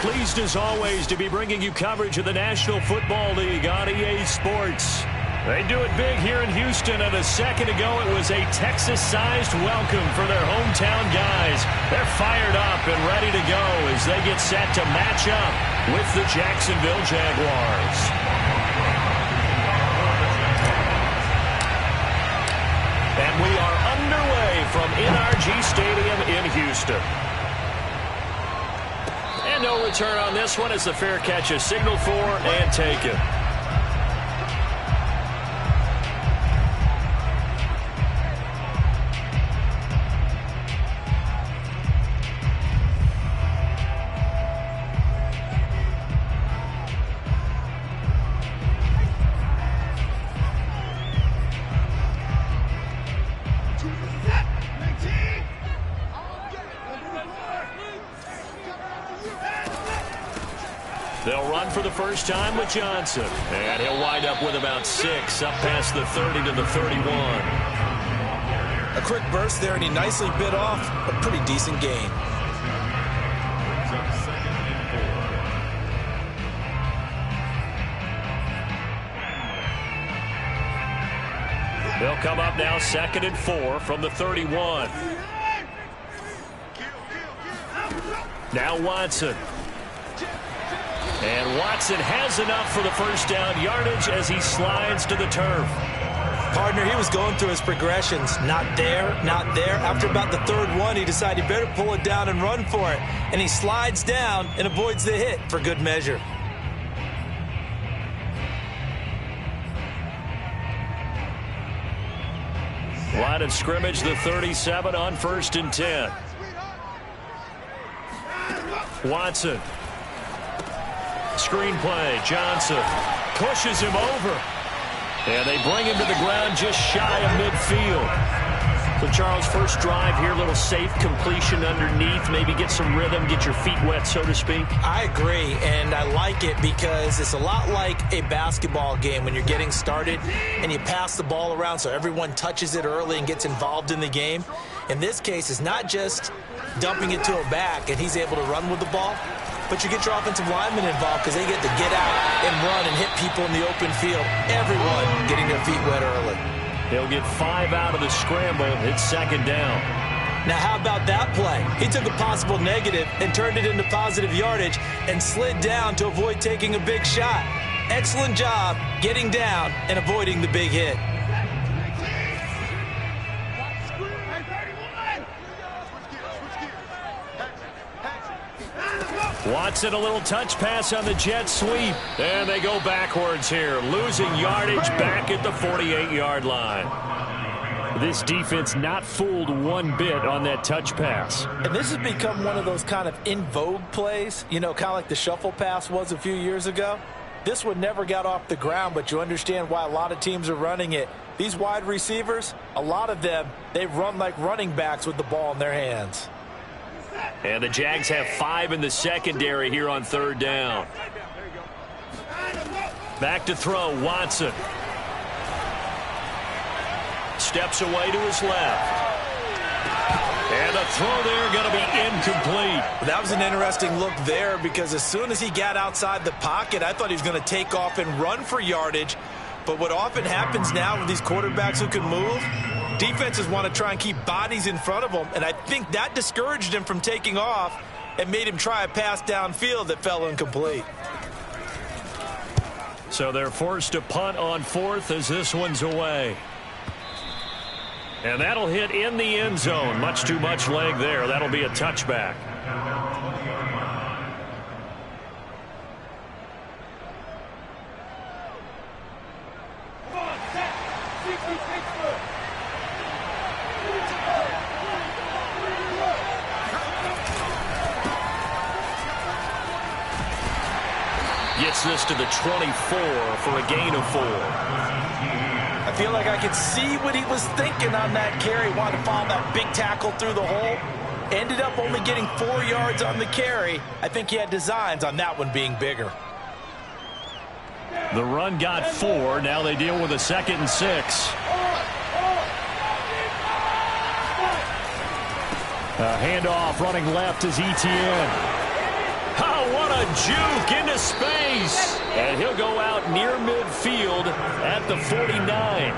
Pleased as always to be bringing you coverage of the National Football League on EA Sports. They do it big here in Houston, and a second ago it was a Texas-sized welcome for their hometown guys. They're fired up and ready to go as they get set to match up with the Jacksonville Jaguars. And we are underway from NRG Stadium in Houston. And no return on this one as the fair catch is signaled for and taken. They'll run for the first time with Johnson. And he'll wind up with about 6, up past the 30 to the 31. A quick burst there, and he nicely bit off a pretty decent gain. They'll come up now 2nd and 4 from the 31. Now Watson. And Watson has enough for the first down yardage as he slides to the turf. Partner, he was going through his progressions. Not there, not there. After about the 3rd one, he decided he better pull it down and run for it. And he slides down and avoids the hit for good measure. Line of scrimmage, the 37 on 1st and 10. Watson. Screen play. Johnson pushes him over. And they bring him to the ground just shy of midfield. So, Charles, first drive here, little safe completion underneath. Maybe get some rhythm, get your feet wet, so to speak. I agree, and I like it because it's a lot like a basketball game when you're getting started and you pass the ball around so everyone touches it early and gets involved in the game. In this case, it's not just dumping it to a back and he's able to run with the ball, but you get your offensive linemen involved because they get to get out and run and hit people in the open field. Everyone getting their feet wet early. He'll get 5 out of the scramble. It's 2nd down. Now, how about that play? He took a possible negative and turned it into positive yardage and slid down to avoid taking a big shot. Excellent job getting down and avoiding the big hit. Watson, a little touch pass on the jet sweep. And they go backwards here, losing yardage back at the 48-yard line. This defense not fooled one bit on that touch pass. And this has become one of those kind of in vogue plays, you know, kind of like the shuffle pass was a few years ago. This one never got off the ground, but you understand why a lot of teams are running it. These wide receivers, a lot of them, they run like running backs with the ball in their hands. And the Jags have 5 in the secondary here on 3rd down. Back to throw, Watson. Steps away to his left. And the throw there going to be incomplete. That was an interesting look there because as soon as he got outside the pocket, I thought he was going to take off and run for yardage. But what often happens now with these quarterbacks who can move, defenses want to try and keep bodies in front of them, and I think that discouraged him from taking off and made him try a pass downfield that fell incomplete. So they're forced to punt on 4th as this one's away. And that'll hit in the end zone. Much too much leg there. That'll be a touchback. Gets this to the 24 for a gain of 4. I feel like I could see what he was thinking on that carry. Wanted to follow that big tackle through the hole. Ended up only getting 4 yards on the carry. I think he had designs on that one being bigger. The run got 4. Now they deal with a 2nd and 6. A handoff running left is Etienne. Oh, what a juke into space. And he'll go out near midfield at the 49.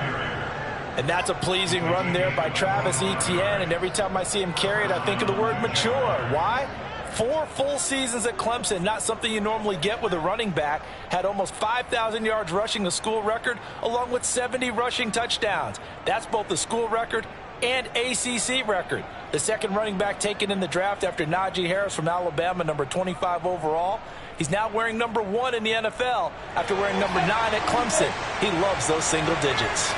And that's a pleasing run there by Travis Etienne. And every time I see him carry it, I think of the word mature. Why? 4 full seasons at Clemson, not something you normally get with a running back. Had almost 5,000 yards rushing, the school record, along with 70 rushing touchdowns. That's both the school record and ACC record. The second running back taken in the draft after Najee Harris from Alabama, number 25 overall. He's now wearing number 1 in the NFL after wearing number 9 at Clemson. He loves those single digits.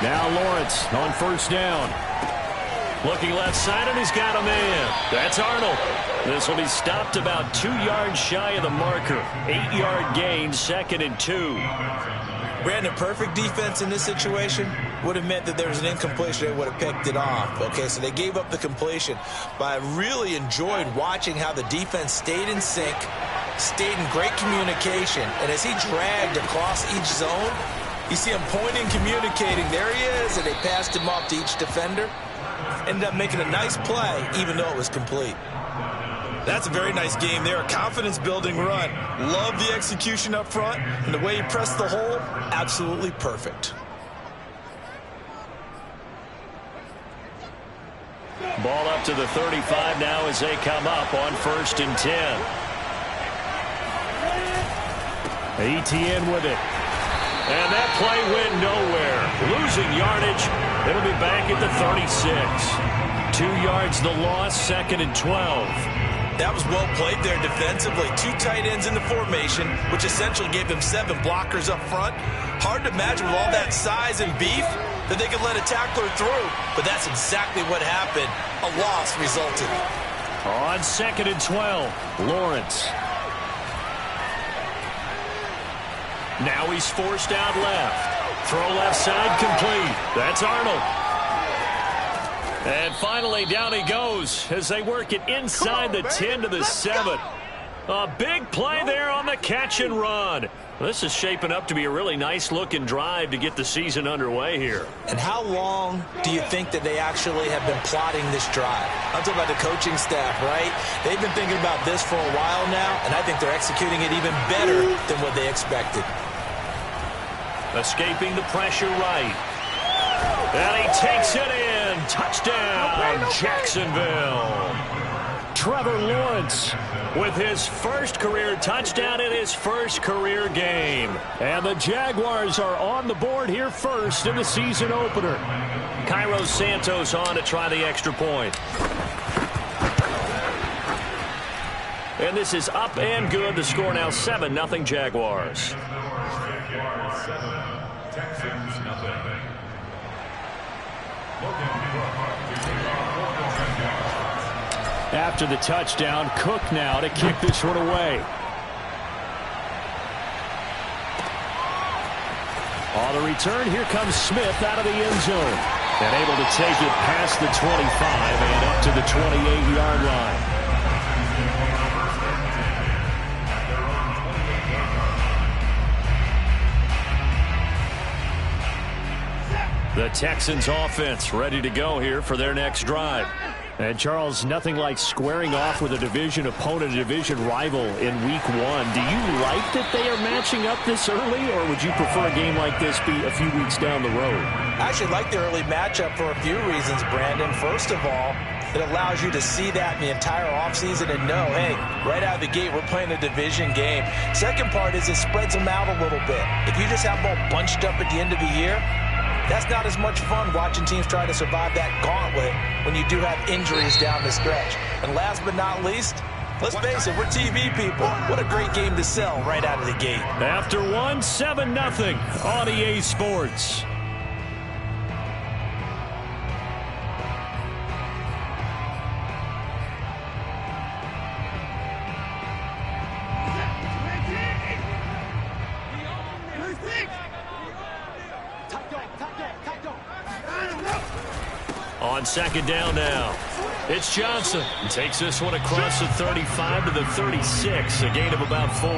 Now Lawrence on first down. Looking left side, and he's got a man. That's Arnold. This will be stopped about 2 yards shy of the marker. 8-yard gain, 2nd and 2. Brandon, perfect defense in this situation would have meant that there was an incompletion. They would have picked it off. Okay, so they gave up the completion. But I really enjoyed watching how the defense stayed in sync, stayed in great communication. And as he dragged across each zone, you see him pointing, communicating. There he is, and they passed him off to each defender. Ended up making a nice play, even though it was complete. That's a very nice game there, a confidence-building run. Love the execution up front, and the way he pressed the hole, absolutely perfect. Ball up to the 35 now as they come up on 1st and 10. Etienne with it. And that play went nowhere. Losing yardage. It'll be back at the 36. 2 yards the loss, 2nd and 12. That was well played there defensively. 2 tight ends in the formation, which essentially gave them 7 blockers up front. Hard to imagine with all that size and beef that they could let a tackler through. But that's exactly what happened. A loss resulted. On 2nd and 12, Lawrence. Now he's forced out left. Throw left side complete. That's Arnold. And finally, down he goes as they work it inside the 10 to the 7. A big play there on the catch and run. This is shaping up to be a really nice-looking drive to get the season underway here. And how long do you think that they actually have been plotting this drive? I'm talking about the coaching staff, right? They've been thinking about this for a while now, and I think they're executing it even better than what they expected. Escaping the pressure right. And he takes it in. Touchdown, Jacksonville. Trevor Lawrence with his first career touchdown in his first career game. And the Jaguars are on the board here first in the season opener. Cairo Santos on to try the extra point. And this is up and good. The score now 7-0 Jaguars. After the touchdown, Cook now to kick this one away. On the return, here comes Smith out of the end zone. And able to take it past the 25 and up to the 28-yard line. The Texans offense ready to go here for their next drive. And, Charles, nothing like squaring off with a division opponent, a division rival in Week 1. Do you like that they are matching up this early, or would you prefer a game like this be a few weeks down the road? I actually like the early matchup for a few reasons, Brandon. First of all, it allows you to see that in the entire offseason and know, hey, right out of the gate, we're playing a division game. Second part is it spreads them out a little bit. If you just have them all bunched up at the end of the year, that's not as much fun watching teams try to survive that gauntlet when you do have injuries down the stretch. And last but not least, let's face it, we're TV people. What a great game to sell right out of the gate. After 7-0 on EA Sports. On second down now, it's Johnson. He takes this one across the 35 to the 36, a gain of about 4.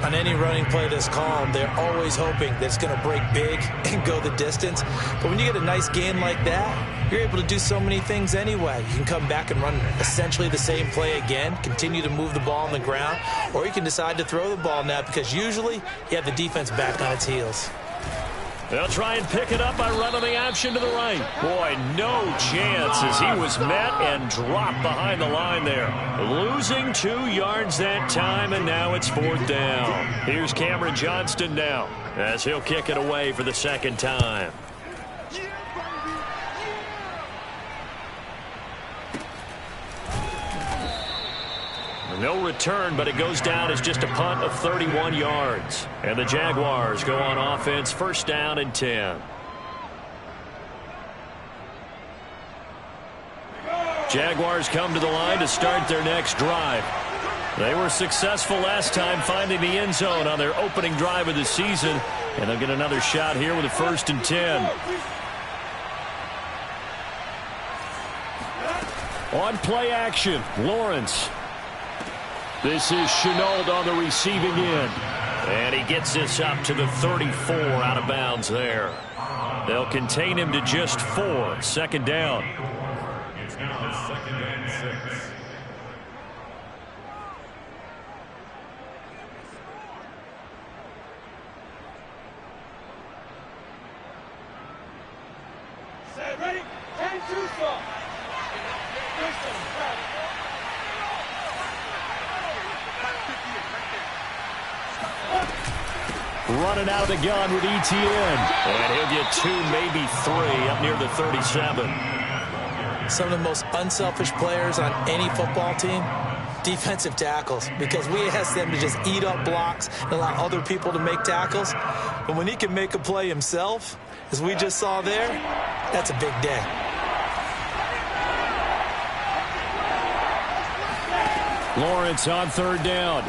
On any running play that's called, they're always hoping that it's going to break big and go the distance. But when you get a nice gain like that, you're able to do so many things anyway. You can come back and run essentially the same play again, continue to move the ball on the ground, or you can decide to throw the ball now because usually you have the defense back on its heels. They'll try and pick it up by running the option to the right. Boy, no chance as he was met and dropped behind the line there. Losing 2 yards that time, and now it's 4th down. Here's Cameron Johnston now as he'll kick it away for the 2nd time. No return, but it goes down as just a punt of 31 yards. And the Jaguars go on offense, 1st down and 10. Jaguars come to the line to start their next drive. They were successful last time finding the end zone on their opening drive of the season, and they'll get another shot here with a 1st and 10. On play action, Lawrence. This is Chenault on the receiving end. And he gets this up to the 34 out of bounds there. They'll contain him to just 4. 2nd down. It's now 2nd and 6. Set, ready? 10-2 strong. Running out of the gun with ETN. And he'll get 2, maybe 3 up near the 37. Some of the most unselfish players on any football team, defensive tackles, because we ask them to just eat up blocks and allow other people to make tackles. But when he can make a play himself, as we just saw there, that's a big day. Lawrence on 3rd down.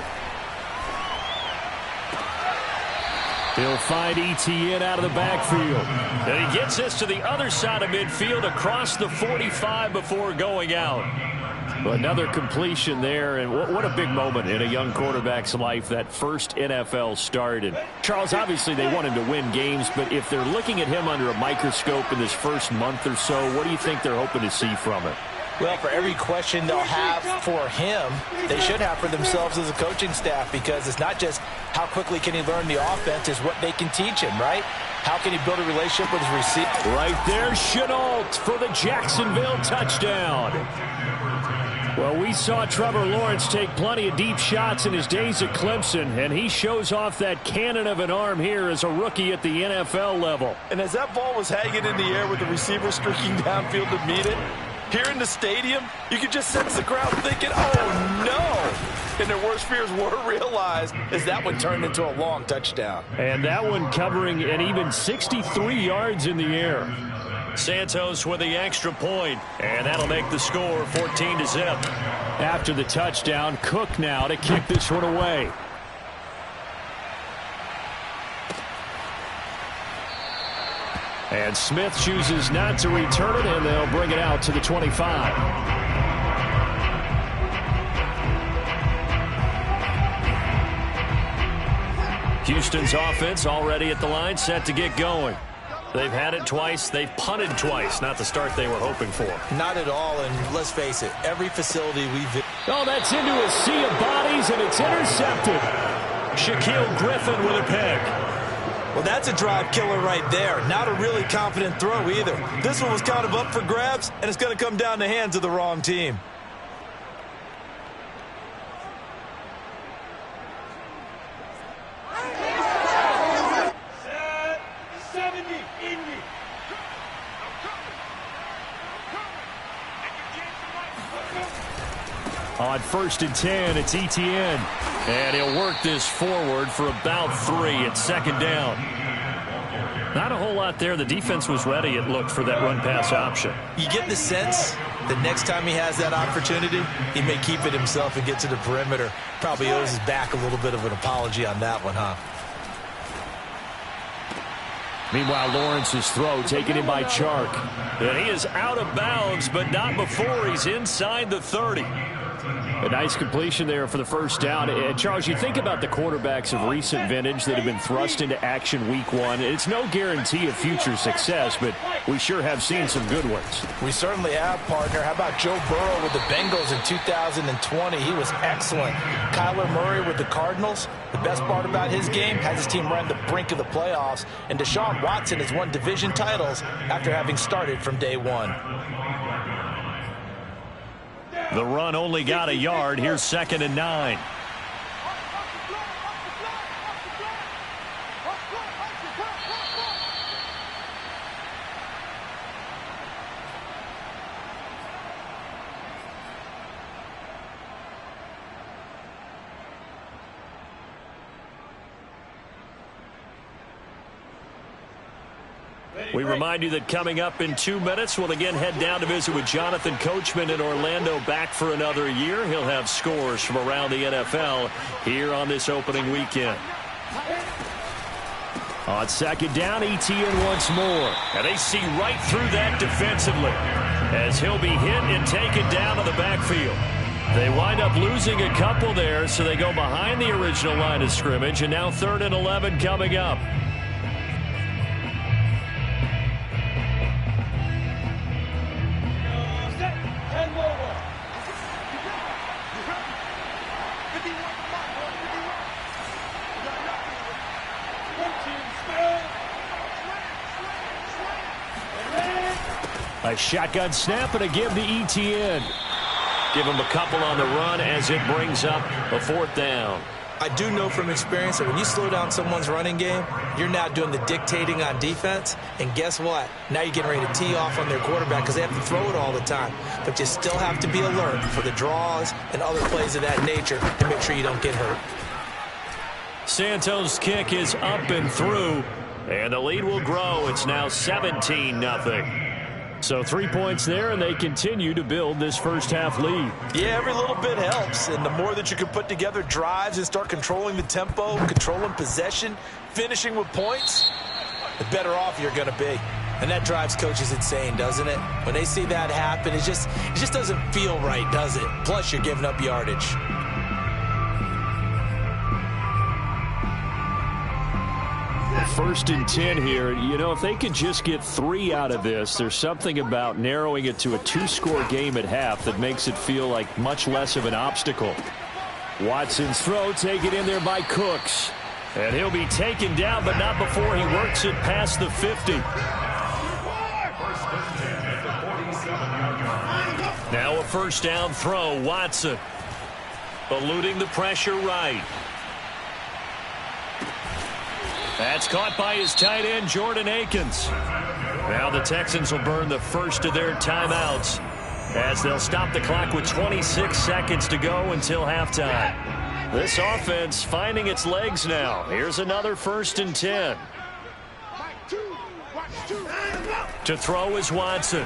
He'll find ETN out of the backfield. And he gets this to the other side of midfield across the 45 before going out. Another completion there, and what a big moment in a young quarterback's life, that first NFL start. And Charles, obviously they want him to win games, but if they're looking at him under a microscope in this first month or so, what do you think they're hoping to see from it? Well, for every question they'll have for him, they should have for themselves as a coaching staff, because it's not just how quickly can he learn the offense, it's what they can teach him, right? How can he build a relationship with his receiver? Right there, Chenault for the Jacksonville touchdown. Well, we saw Trevor Lawrence take plenty of deep shots in his days at Clemson, and he shows off that cannon of an arm here as a rookie at the NFL level. And as that ball was hanging in the air with the receiver streaking downfield to meet it, here in the stadium, you could just sense the crowd thinking, oh, no. And their worst fears were realized as that one turned into a long touchdown. And that one covering an even 63 yards in the air. Santos with the extra point, and that'll make the score 14-0. After the touchdown, Cook now to kick this one away. And Smith chooses not to return it, and they'll bring it out to the 25. Houston's offense already at the line, set to get going. They've had it twice. They've punted twice. Not the start they were hoping for. Not at all, and let's face it, every facility we've... Oh, that's into a sea of bodies, and it's intercepted. Shaquille Griffin with a pick. Well, that's a drive killer right there. Not a really confident throw either. This one was kind of up for grabs, and it's going to come down the hands of the wrong team. On 1st and 10, it's ETN. And he'll work this forward for about 3 at 2nd down. Not a whole lot there. The defense was ready, it looked, for that run-pass option. You get the sense that next time he has that opportunity, he may keep it himself and get to the perimeter. Probably owes his back a little bit of an apology on that one, huh? Meanwhile, Lawrence's throw taken in by Chark. And he is out of bounds, but not before he's inside the 30. A nice completion there for the first down. And Charles, you think about the quarterbacks of recent vintage that have been thrust into action week one. It's no guarantee of future success, but we sure have seen some good ones. We certainly have, partner. How about Joe Burrow with the Bengals in 2020? He was excellent. Kyler Murray with the Cardinals. The best part about his game has his team right on the brink of the playoffs. And Deshaun Watson has won division titles after having started from day one. The run only got a yard. Here's 2nd and 9. We remind you that coming up in 2 minutes, we'll again head down to visit with Jonathan Coachman in Orlando, back for another year. He'll have scores from around the NFL here on this opening weekend. On 2nd down, ETN once more. And they see right through that defensively as he'll be hit and taken down to the backfield. They wind up losing a couple there, so they go behind the original line of scrimmage, and now 3rd and 11 coming up. A shotgun snap and a give to ETN. Give him a couple on the run as it brings up a 4th down. I do know from experience that when you slow down someone's running game, you're now doing the dictating on defense. And guess what? Now you're getting ready to tee off on their quarterback because they have to throw it all the time. But you still have to be alert for the draws and other plays of that nature to make sure you don't get hurt. Santos' kick is up and through, and the lead will grow. It's now 17-0. So 3 points there, and they continue to build this first half lead. Yeah, every little bit helps, and the more that you can put together drives and start controlling the tempo, controlling possession, finishing with points, the better off you're going to be. And that drives coaches insane, doesn't it? When they see that happen, it just doesn't feel right, does it? Plus, you're giving up yardage. First and 10 here. You know, if they could just get 3 out of this, there's something about narrowing it to a 2-score game at half that makes it feel like much less of an obstacle. Watson's throw taken in there by Cooks. And he'll be taken down, but not before he works it past the 50. Now a first down throw. Watson eluding the pressure right. That's caught by his tight end, Jordan Akins. Now the Texans will burn the first of their timeouts as they'll stop the clock with 26 seconds to go until halftime. This offense finding its legs now. Here's another 1st and 10. To throw is Watson.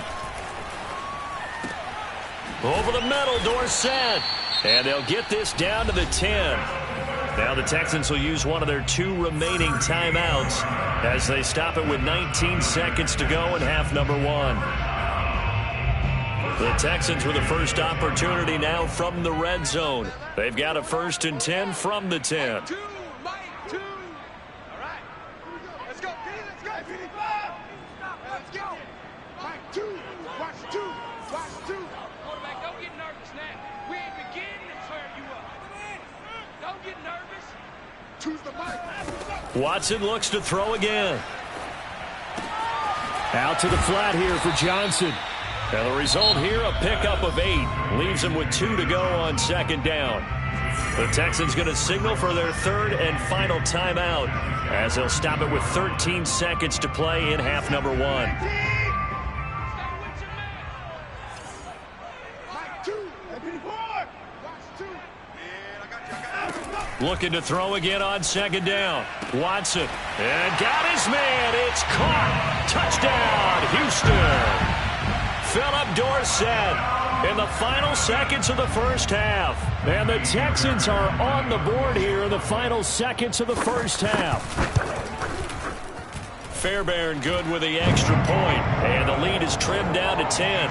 Over the middle, Dorsett. And they'll get this down to the 10. Now the Texans will use one of their 2 remaining timeouts as they stop it with 19 seconds to go in half number 1. The Texans with the first opportunity now from the red zone. They've got a 1st and 10 from the 10. Mike 2. All right. Let's go. Let's go. Let's go. Mike 2. Watch 2. Quarterback, don't get nervous now. We ain't beginning to turn you up. Don't get nervous. Choose the mic. Watson looks to throw again. Out to the flat here for Johnson. And the result here, a pickup of 8. Leaves him with 2 to go on 2nd down. The Texans going to signal for their 3rd and final timeout as they'll stop it with 13 seconds to play in half number 1. Looking to throw again on 2nd down. Watson. And got his man. It's caught. Touchdown, Houston. Philip Dorsett in the final seconds of the first half. And the Texans are on the board here in the final seconds of the first half. Fairbairn good with the extra point. And the lead is trimmed down to 10.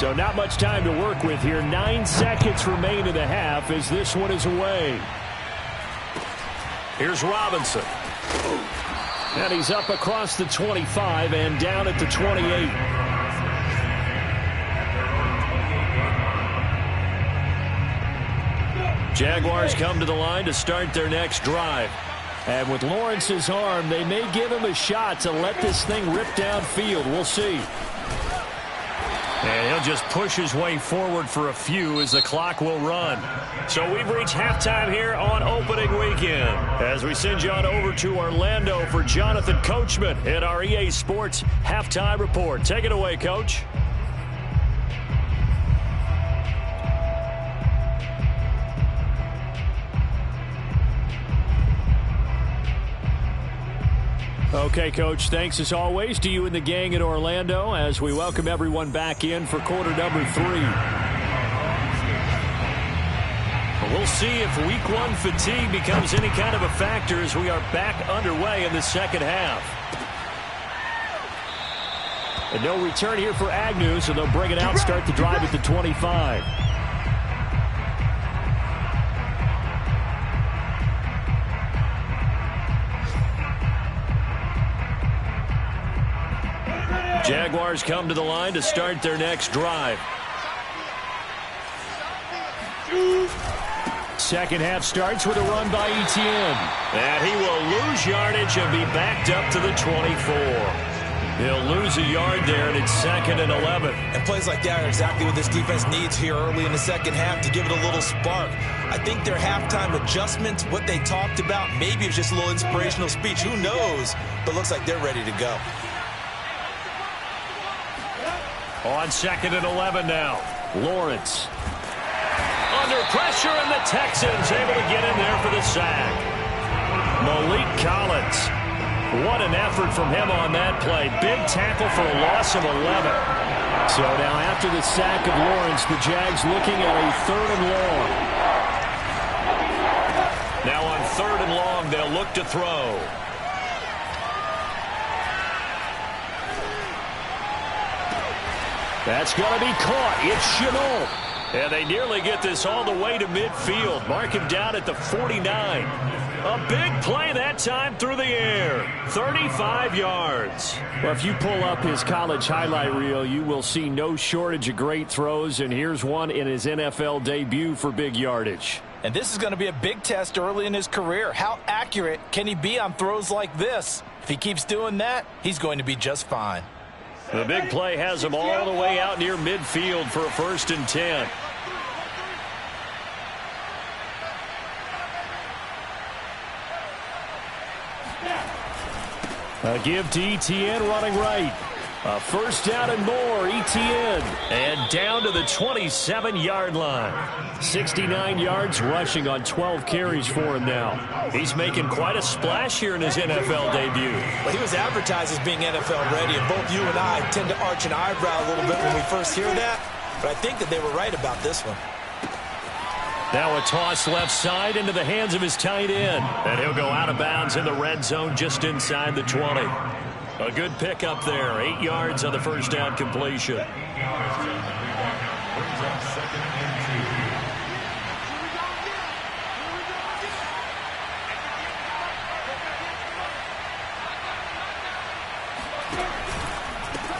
So not much time to work with here. 9 seconds remain in the half as this one is away. Here's Robinson. And he's up across the 25 and down at the 28. Jaguars come to the line to start their next drive. And with Lawrence's arm, they may give him a shot to let this thing rip downfield. We'll see. And he'll just push his way forward for a few as the clock will run. So we've reached halftime here on opening weekend. As we send you on over to Orlando for Jonathan Coachman in our EA Sports Halftime Report. Take it away, Coach. Okay, Coach, thanks as always to you and the gang in Orlando as we welcome everyone back in for quarter number 3. We'll see if week 1 fatigue becomes any kind of a factor as we are back underway in the second half. And no return here for Agnew, so they'll bring it out, start the drive at the 25. Jaguars come to the line to start their next drive. Second half starts with a run by Etienne. And he will lose yardage and be backed up to the 24. He'll lose a yard there, and it's 2nd and 11. And plays like that are exactly what this defense needs here early in the second half to give it a little spark. I think their halftime adjustments, what they talked about, maybe it was just a little inspirational speech. Who knows? But looks like they're ready to go. On 2nd and 11 now. Lawrence. Under pressure, and the Texans able to get in there for the sack. Malik Collins. What an effort from him on that play. Big tackle for a loss of 11. So now after the sack of Lawrence, the Jags looking at a 3rd and long. Now on 3rd and long, they'll look to throw. That's going to be caught. It's Chenault. And they nearly get this all the way to midfield. Mark him down at the 49. A big play that time through the air. 35 yards. Well, if you pull up his college highlight reel, you will see no shortage of great throws. And here's one in his NFL debut for big yardage. And this is going to be a big test early in his career. How accurate can he be on throws like this? If he keeps doing that, he's going to be just fine. The big play has him all the way out near midfield for a 1st and 10. A give to Etienne running right. A 1st down and more, Etienne. And down to the 27-yard line. 69 yards rushing on 12 carries for him now. He's making quite a splash here in his NFL debut. Well, he was advertised as being NFL ready, and both you and I tend to arch an eyebrow a little bit when we first hear that. But I think that they were right about this one. Now a toss left side into the hands of his tight end. And he'll go out of bounds in the red zone just inside the 20. A good pickup there. 8 yards on the 1st down completion.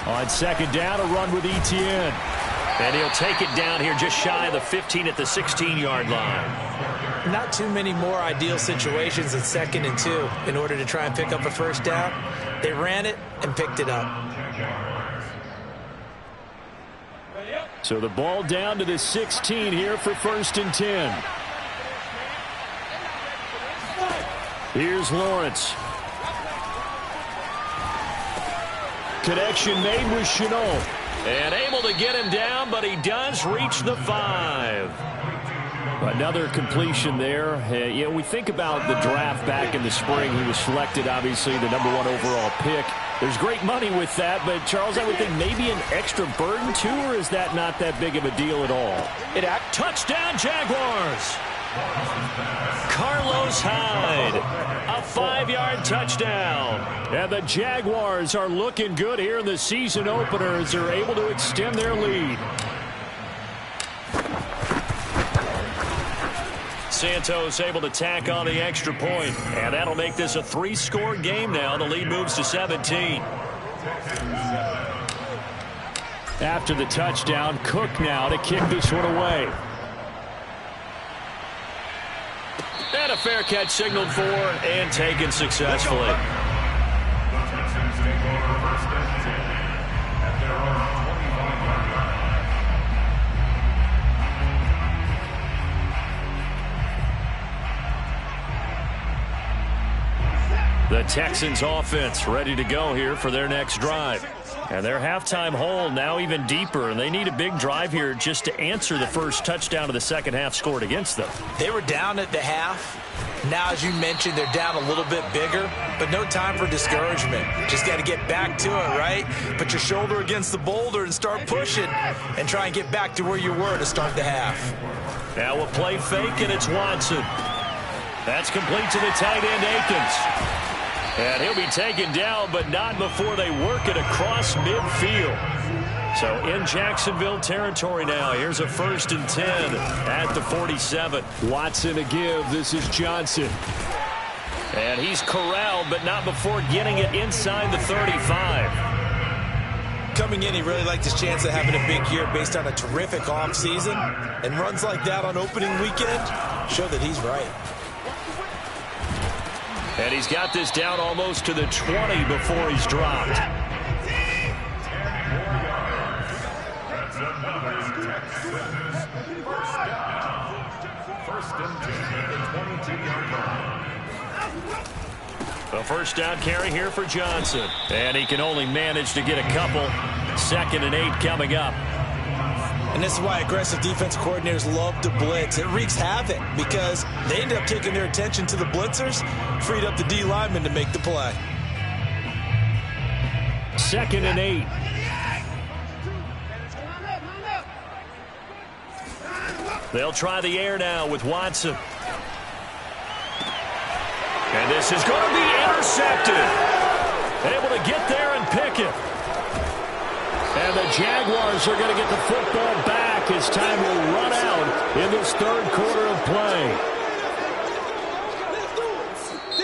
On 2nd down, a run with Etienne. And he'll take it down here just shy of the 15 at the 16-yard line. Not too many more ideal situations than 2nd and 2 in order to try and pick up a 1st down. They ran it and picked it up. So the ball down to the 16 here for 1st and 10. Here's Lawrence. Connection made with Chenault. And able to get him down, but he does reach the 5. Another completion there. You know, we think about the draft back in the spring. He was selected, obviously, the #1 overall pick. There's great money with that, but, Charles, I would think maybe an extra burden, too, or is that not that big of a deal at all? Touchdown, Jaguars! Carlos Hyde, a 5-yard touchdown. And the Jaguars are looking good here in the season opener as they're able to extend their lead. Santos able to tack on the extra point, and that'll make this a 3-score game now. The lead moves to 17. After the touchdown, Cook now to kick this one away. And a fair catch signaled for and taken successfully. The Texans offense ready to go here for their next drive. And their halftime hole now even deeper, and they need a big drive here just to answer the first touchdown of the second half scored against them. They were down at the half. Now, as you mentioned, they're down a little bit bigger, but no time for discouragement. Just got to get back to it, right? Put your shoulder against the boulder and start pushing and try and get back to where you were to start the half. Now a play fake, and it's Watson. That's complete to the tight end, Akins. And he'll be taken down, but not before they work it across midfield. So in Jacksonville territory now. Here's a 1st and 10 at the 47. Watson to give. This is Johnson. And he's corralled, but not before getting it inside the 35. Coming in, he really liked his chance of having a big year based on a terrific offseason. And runs like that on opening weekend show that he's right. And he's got this down almost to the 20 before he's dropped. The first down carry here for Johnson. And he can only manage to get a couple. 2nd and 8 coming up. And this is why aggressive defense coordinators love to blitz. It wreaks havoc because they end up taking their attention to the blitzers, freed up the D lineman to make the play. 2nd and 8. They'll try the air now with Watson. And this is going to be intercepted. Able to get there and pick it. And the Jaguars are going to get the football back as time will run out in this 3rd quarter of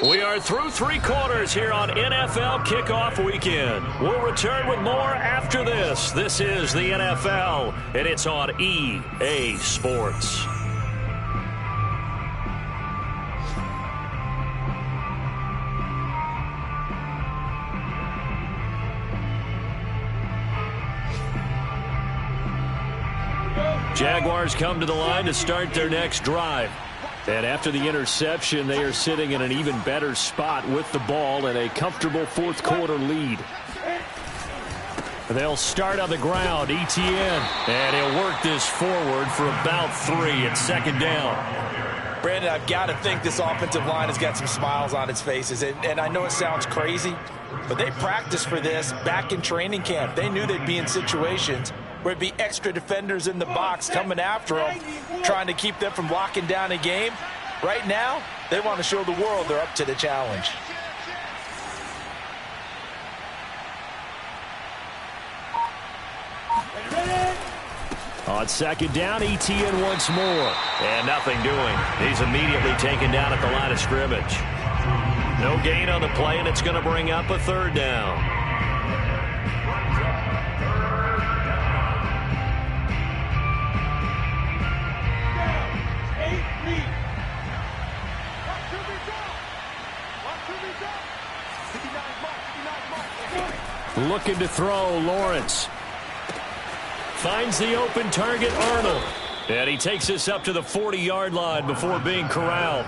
play. We are through 3 quarters here on NFL Kickoff Weekend. We'll return with more after this. This is the NFL, and it's on EA Sports. Jaguars come to the line to start their next drive. And after the interception, they are sitting in an even better spot with the ball and a comfortable 4th quarter lead. They'll start on the ground, Etienne. And he'll work this forward for about 3 at 2nd down. Brandon, I've got to think this offensive line has got some smiles on its faces. And I know it sounds crazy, but they practiced for this back in training camp. They knew they'd be in situations where it'd be extra defenders in the box coming after them, trying to keep them from locking down a game. Right now, they want to show the world they're up to the challenge. On 2nd down, Etienne once more. And nothing doing. He's immediately taken down at the line of scrimmage. No gain on the play, and it's going to bring up a 3rd down. Looking to throw, Lawrence. Finds the open target, Arnold. And he takes this up to the 40-yard line before being corralled.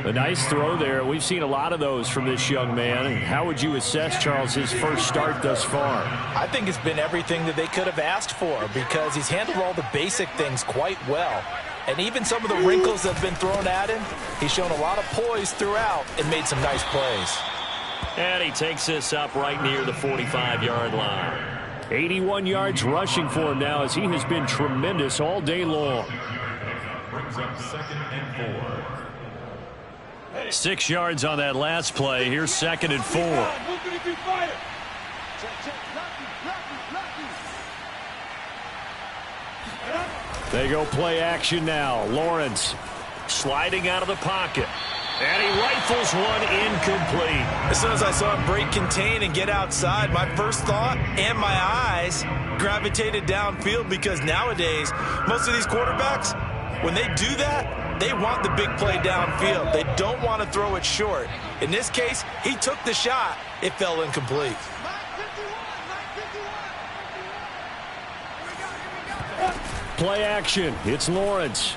A nice throw there. We've seen a lot of those from this young man. And how would you assess, Charles, his first start thus far? I think it's been everything that they could have asked for because he's handled all the basic things quite well. And even some of the wrinkles that have been thrown at him, he's shown a lot of poise throughout and made some nice plays. And he takes this up right near the 45-yard line. 81 yards rushing for him now as he has been tremendous all day long. Brings up 2nd and 4. 6 yards on that last play. Here's 2nd and 4. They go play action now. Lawrence sliding out of the pocket. And he rifles one incomplete. As soon as I saw him break contain and get outside, my first thought and my eyes gravitated downfield, because nowadays, most of these quarterbacks, when they do that, they want the big play downfield. They don't want to throw it short. In this case, he took the shot. It fell incomplete. Play action. It's Lawrence.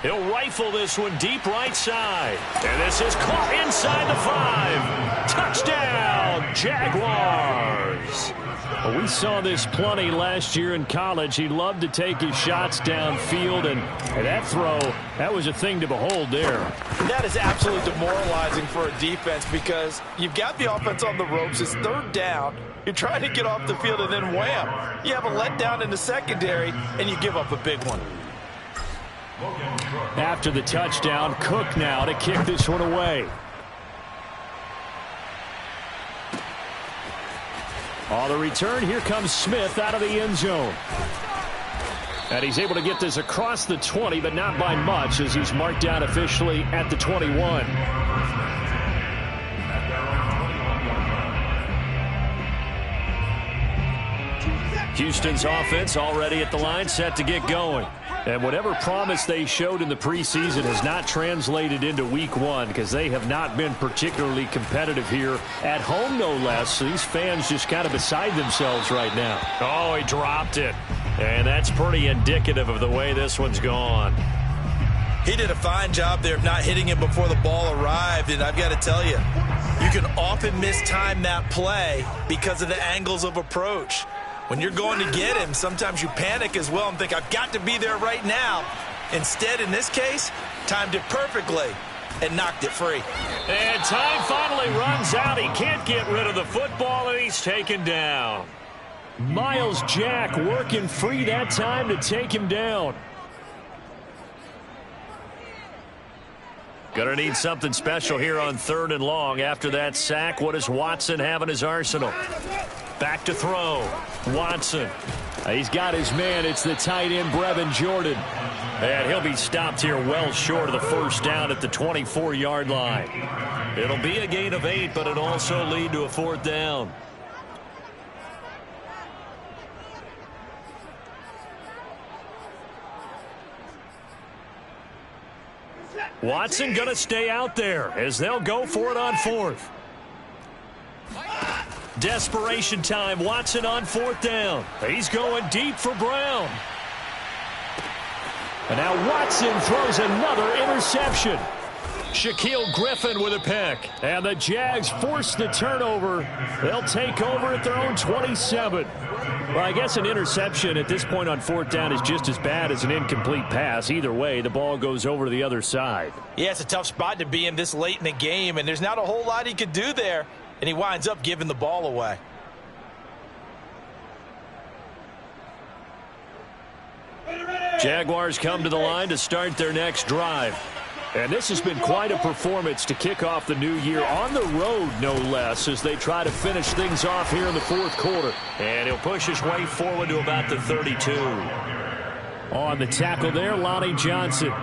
He'll rifle this one deep right side. And this is caught inside the 5. Touchdown, Jaguars. Well, we saw this plenty last year in college. He loved to take his shots downfield, and that throw, that was a thing to behold there. That is absolutely demoralizing for a defense, because you've got the offense on the ropes. It's third down. You're trying to get off the field, and then wham, you have a letdown in the secondary, and you give up a big one. After the touchdown, Cook now to kick this one away. On the return, here comes Smith out of the end zone. And he's able to get this across the 20, but not by much, as he's marked down officially at the 21. Houston's offense already at the line, set to get going. And whatever promise they showed in the preseason has not translated into week 1, because they have not been particularly competitive here at home, no less. So these fans just kind of beside themselves right now. Oh, he dropped it. And that's pretty indicative of the way this one's gone. He did a fine job there of not hitting him before the ball arrived. And I've got to tell you, you can often mistime that play because of the angles of approach. When you're going to get him, sometimes you panic as well and think, I've got to be there right now. Instead, in this case, timed it perfectly and knocked it free. And time finally runs out. He can't get rid of the football, and he's taken down. Miles Jack working free that time to take him down. Gonna need something special here on 3rd and long. After that sack, what does Watson have in his arsenal? Back to throw. Watson. He's got his man. It's the tight end, Brevin Jordan. And he'll be stopped here well short of the first down at the 24-yard line. It'll be a gain of 8, but it'll also lead to a 4th down. Watson going to stay out there as they'll go for it on 4th. Desperation time. Watson on 4th down. He's going deep for Brown. And now Watson throws another interception. Shaquille Griffin with a pick. And the Jags force the turnover. They'll take over at their own 27. Well, I guess an interception at this point on 4th down is just as bad as an incomplete pass. Either way, the ball goes over to the other side. Yeah, it's a tough spot to be in this late in the game, and there's not a whole lot he could do there. And he winds up giving the ball away. Jaguars come to the line to start their next drive. And this has been quite a performance to kick off the new year on the road, no less, as they try to finish things off here in the 4th quarter. And he'll push his way forward to about the 32. On the tackle there, Lonnie Johnson.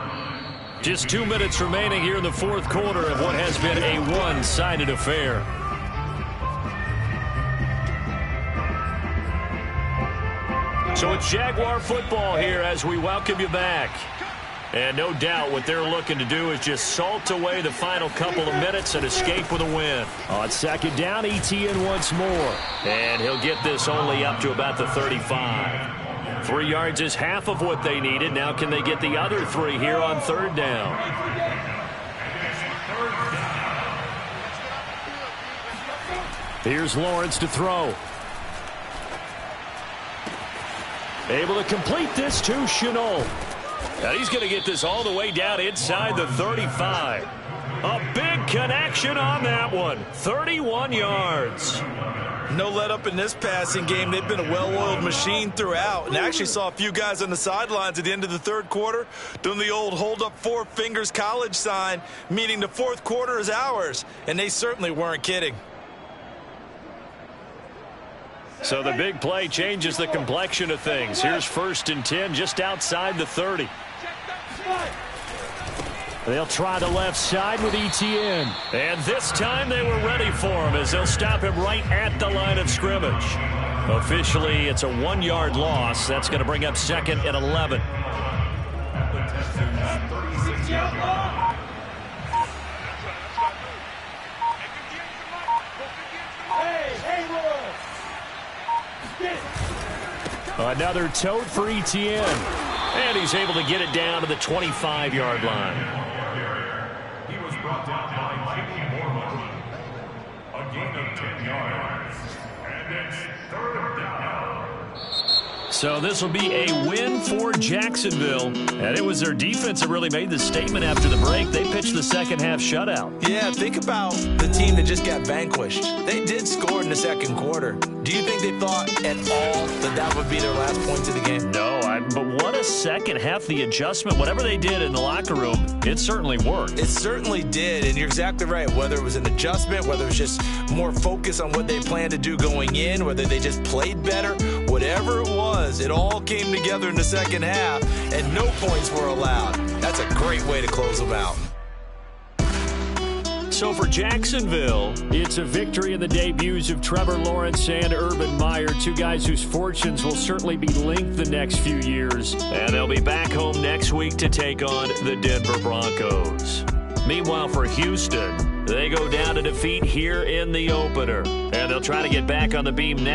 Just 2 minutes remaining here in the 4th quarter of what has been a one-sided affair. So it's Jaguar football here as we welcome you back. And no doubt what they're looking to do is just salt away the final couple of minutes and escape with a win. On 2nd down, ETN once more. And he'll get this only up to about the 35. 3 yards is half of what they needed. Now can they get the other 3 here on 3rd down? Here's Lawrence to throw. Able to complete this to Chenault. Now he's going to get this all the way down inside the 35. A big connection on that one. 31 yards. No let up in this passing game. They've been a well-oiled machine throughout. And I actually saw a few guys on the sidelines at the end of the 3rd quarter doing the old hold up 4 fingers college sign, meaning the 4th quarter is ours. And they certainly weren't kidding. So the big play changes the complexion of things. Here's 1st and 10 just outside the 30. They'll try the left side with ETN. And this time they were ready for him as they'll stop him right at the line of scrimmage. Officially, it's a 1-yard loss. That's going to bring up 2nd and 11. Another tote for ETN. And he's able to get it down to the 25-yard line. He was brought down by Jimmy Moore. A gain of 10 yards. And it's 3rd down. So this will be a win for Jacksonville. And it was their defense that really made the statement after the break. They pitched the second-half shutout. Yeah, think about the team that just got vanquished. They did score in the second quarter. Do you think they thought at all that that would be their last points of the game? No, but what a second half. The adjustment, whatever they did in the locker room, it certainly worked. It certainly did, and you're exactly right. Whether it was an adjustment, whether it was just more focus on what they planned to do going in, whether they just played better, whatever it was, it all came together in the second half, and no points were allowed. That's a great way to close them out. So for Jacksonville, it's a victory in the debuts of Trevor Lawrence and Urban Meyer, two guys whose fortunes will certainly be linked the next few years. And they'll be back home next week to take on the Denver Broncos. Meanwhile, for Houston, they go down to defeat here in the opener. And they'll try to get back on the beam next.